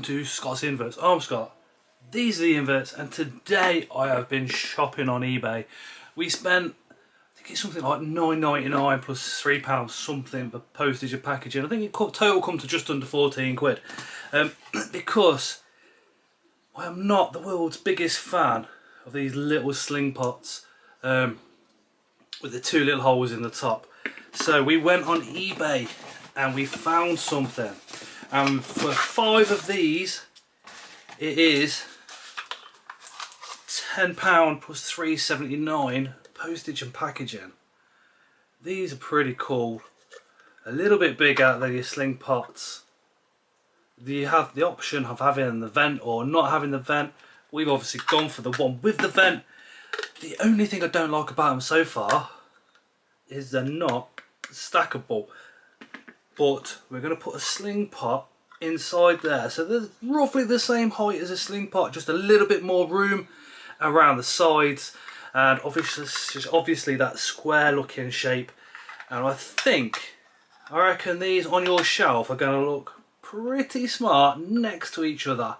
to Scott's Inverts. Oh, I'm Scott. These are the inverts, and today I have been shopping on eBay. We spent, I think it's something like £9.99 plus £3 something for postage and packaging. I think it total come to just under 14 quid. Because I am not the world's biggest fan of these little sling pots with the two little holes in the top. So we went on eBay and we found something. And for 5 of these, it is £10 plus £3.79 postage and packaging. These are pretty cool. A little bit bigger than your sling pots. You have the option of having the vent or not having the vent. We've obviously gone for the one with the vent. The only thing I don't like about them so far is they're not stackable. But we're going to put a sling pot inside there. So they're roughly the same height as a sling pot, just a little bit more room around the sides. And obviously that square looking shape. And I reckon these on your shelf are going to look pretty smart next to each other.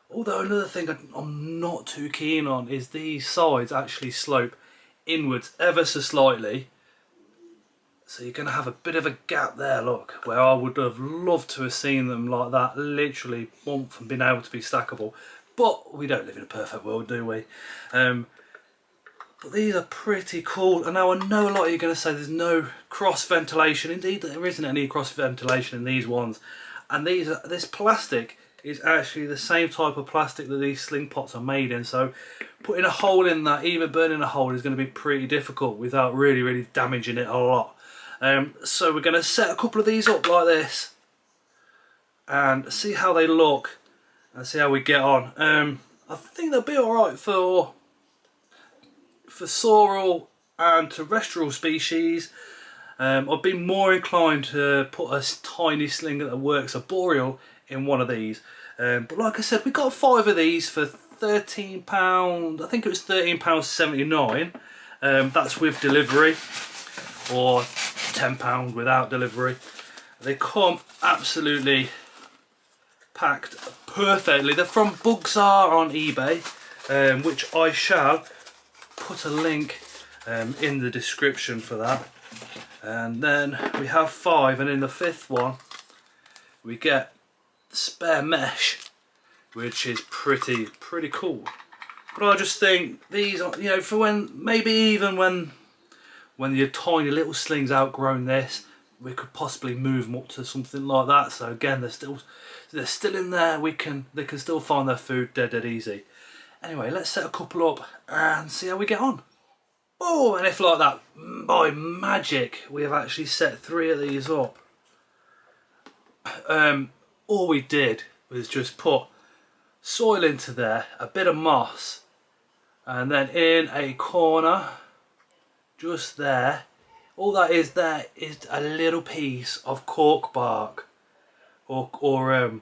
Although another thing I'm not too keen on is these sides actually slope inwards ever so slightly. So you're going to have a bit of a gap there, look, where I would have loved to have seen them like that, literally bump and been able to be stackable. But we don't live in a perfect world, do we? But these are pretty cool. And now I know a lot of you are going to say there's no cross ventilation. Indeed, there isn't any cross ventilation in these ones. And this plastic is actually the same type of plastic that these sling pots are made in. So putting a hole in that, even burning a hole, is going to be pretty difficult without really damaging it a lot. So we're going to set a couple of these up like this and see how they look and see how we get on. I think they'll be alright for saural and terrestrial species. I've been more inclined to put a tiny sling that works arboreal in one of these. But like I said, we got 5 of these for £13, I think it was £13.79. That's with delivery, or £10 without delivery. They come absolutely packed perfectly. They're from Bugsar on eBay, which I shall put a link in the description for that. And then we have 5, and in the 5th one we get the spare mesh, which is pretty cool. But I just think these are, you know, for when, maybe even when your tiny little sling's outgrown this, we could possibly move them up to something like that. So again, they're still in there. They can still find their food dead easy. Anyway, let's set a couple up and see how we get on. Oh, and if like that, by magic, we have actually set 3 of these up. All we did was just put soil into there, a bit of moss, and then in a corner, just there, all that is there is a little piece of cork bark or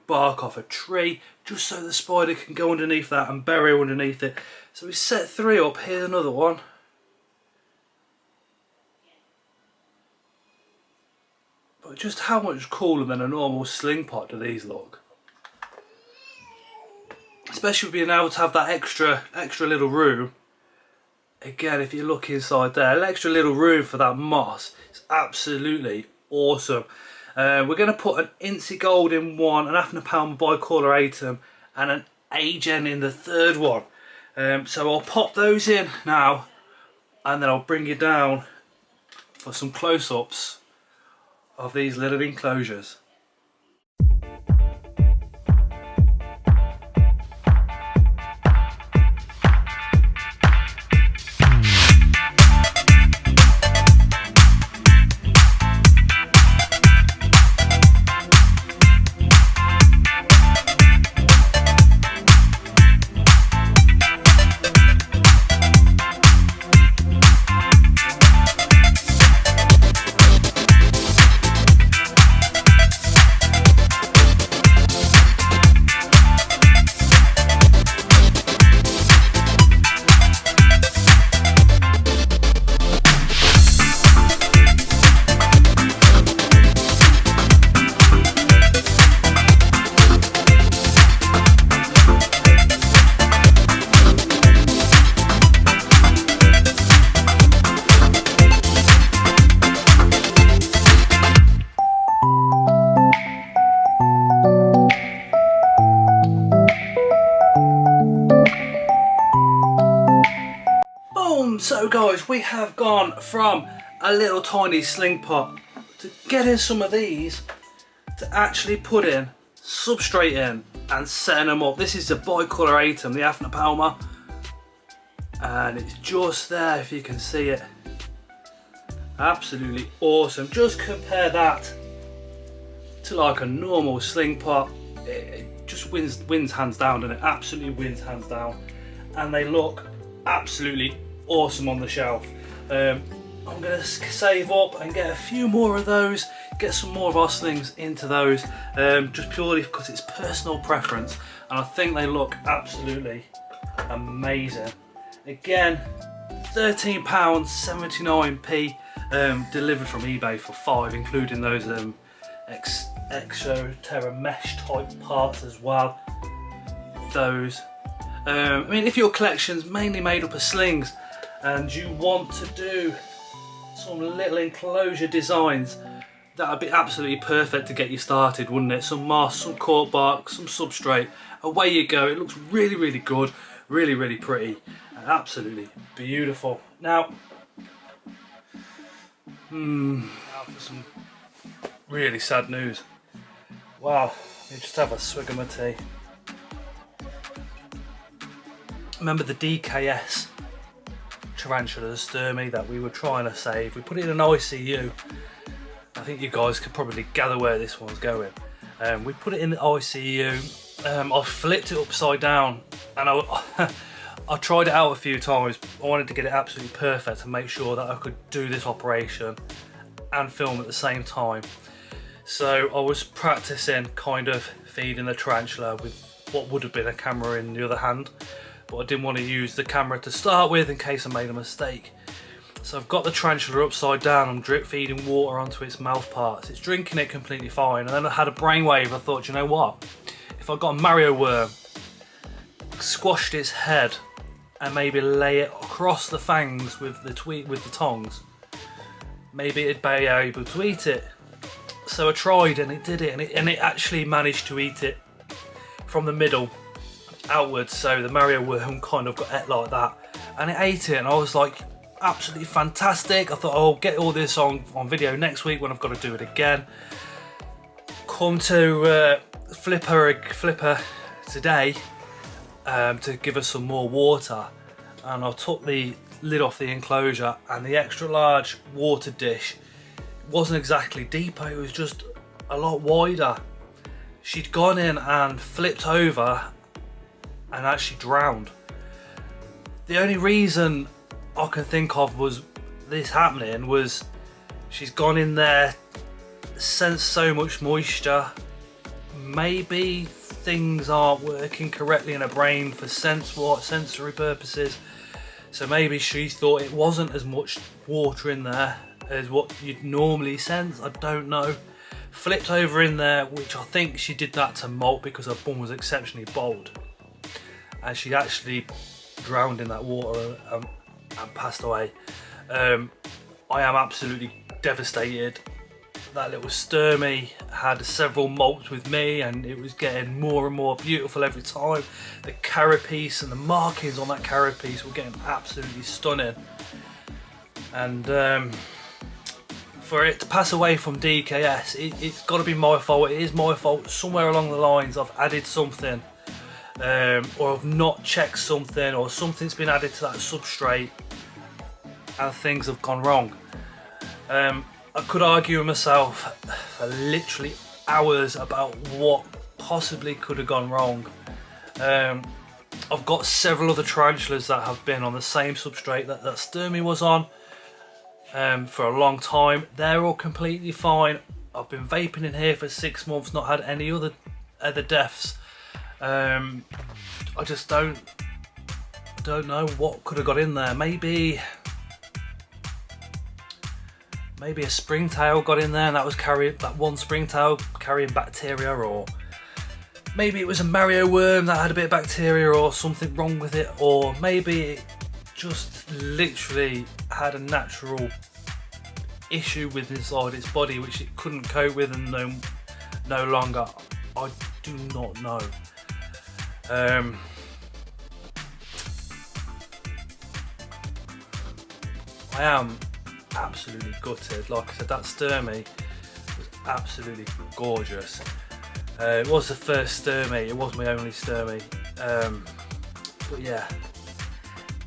bark off a tree, just so the spider can go underneath that and bury underneath it. So we set 3 up. Here's another one. But just how much cooler than a normal sling pot do these look? Especially being able to have that extra little room. Again, if you look inside there, an extra little room for that moss. It's absolutely awesome. We're going to put an Insta Gold in one, an £0.5 bicolor atom, and an Agen in the 3rd one. So I'll pop those in now, and then I'll bring you down for some close-ups of these little enclosures. guys, we have gone from a little tiny sling pot to getting some of these to actually putting substrate in and setting them up. This is the bicolor item, the Afna Palma, and it's just there if you can see it. Absolutely awesome. Just compare that to like a normal sling pot. It just wins hands down, and it absolutely wins hands down, and they look absolutely awesome on the shelf. I'm going to save up and get a few more of those, get some more of our slings into those, just purely because it's personal preference, and I think they look absolutely amazing. Again, £13.79p, delivered from eBay for £5, including those Exo Terra mesh type parts as well. Those. I mean, if your collection's mainly made up of slings and you want to do some little enclosure designs, that would be absolutely perfect to get you started, wouldn't it? Some moss, some cork bark, some substrate, away you go. It looks really, really good, really, really pretty, and absolutely beautiful. Now for some really sad news. Wow, let me just have a swig of my tea. Remember the DKS Tarantulas Sturmy that we were trying to save? We put it in an ICU. I think you guys could probably gather where this one's going. We put it in the ICU. I flipped it upside down, and I tried it out a few times. I wanted to get it absolutely perfect and make sure that I could do this operation and film at the same time. So I was practicing kind of feeding the tarantula with what would have been a camera in the other hand, but I didn't want to use the camera to start with in case I made a mistake. So I've got the tarantula upside down, I'm drip feeding water onto its mouth parts. It's drinking it completely fine, and then I had a brainwave. I thought, you know what? If I got a Mario worm, squashed its head, and maybe lay it across the fangs with the tongs, maybe it'd be able to eat it. So I tried, and it did it, and it actually managed to eat it from the middle outwards. So the Mario worm kind of got ate like that, and it ate it, and I was like, absolutely fantastic. I thought, I'll get all this on video next week when I've got to do it again. Come to Flipper today to give us some more water, and I took the lid off the enclosure, and the extra large water dish wasn't exactly deeper, it was just a lot wider. She'd gone in and flipped over and actually drowned. The only reason I can think of was this happening was she's gone in there, sensed so much moisture. Maybe things aren't working correctly in her brain for sensory purposes. So maybe she thought it wasn't as much water in there as what you'd normally sense. I don't know. Flipped over in there, which I think she did that to molt because her bum was exceptionally bold, and she actually drowned in that water and passed away. I am absolutely devastated. That little Sturmy had several molts with me, and it was getting more and more beautiful every time. The carapace and the markings on that carapace were getting absolutely stunning, and for it to pass away from DKS, it's got to be my fault. It is my fault. Somewhere along the lines I've added something, or I've not checked something, or something's been added to that substrate and things have gone wrong. I could argue with myself for literally hours about what possibly could have gone wrong. I've got several other tarantulas that have been on the same substrate that Sturmy was on for a long time. They're all completely fine. I've been vaping in here for 6 months, not had any other deaths. I just don't know what could have got in there. Maybe a springtail got in there, and that was that one springtail carrying bacteria, or maybe it was a Mario worm that had a bit of bacteria or something wrong with it, or maybe it just literally had a natural issue with inside its body which it couldn't cope with and no longer. I do not know. I am absolutely gutted. Like I said, that Sturmey was absolutely gorgeous. It was the first Sturmey, it was my only Sturmey. But yeah.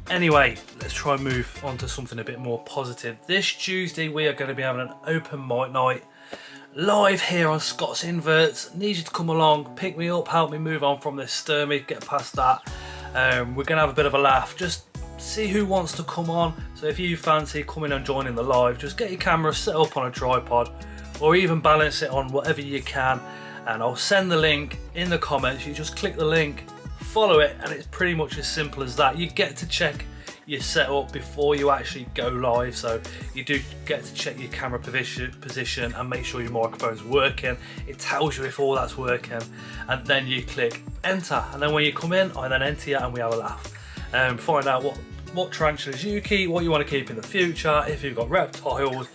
Anyway, let's try and move on to something a bit more positive. This Tuesday we are going to be having an open mic night live here on Scott's Inverts. Need you to come along, pick me up, help me move on from this Sturmey, get past that. We're going to have a bit of a laugh, just see who wants to come on. So if you fancy coming and joining the live, just get your camera set up on a tripod or even balance it on whatever you can, and I'll send the link in the comments. You just click the link, follow it, and it's pretty much as simple as that. You get to check your setup before you actually go live, so you do get to check your camera position and make sure your microphone's working. It tells you if all that's working, and then you click enter, and then when you come in I then enter you and we have a laugh and find out what tarantulas you keep, what you want to keep in the future, if you've got reptiles,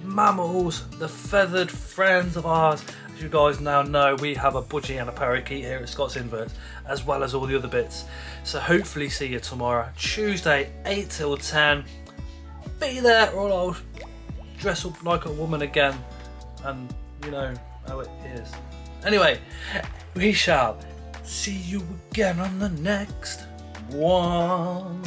mammals, the feathered friends of ours. As you guys now know, we have a budgie and a parakeet here at Scott's Inverts, as well as all the other bits. So hopefully see you tomorrow, Tuesday, 8 till 10. Be there or I'll dress up like a woman again, and you know how it is. Anyway, we shall see you again on the next one.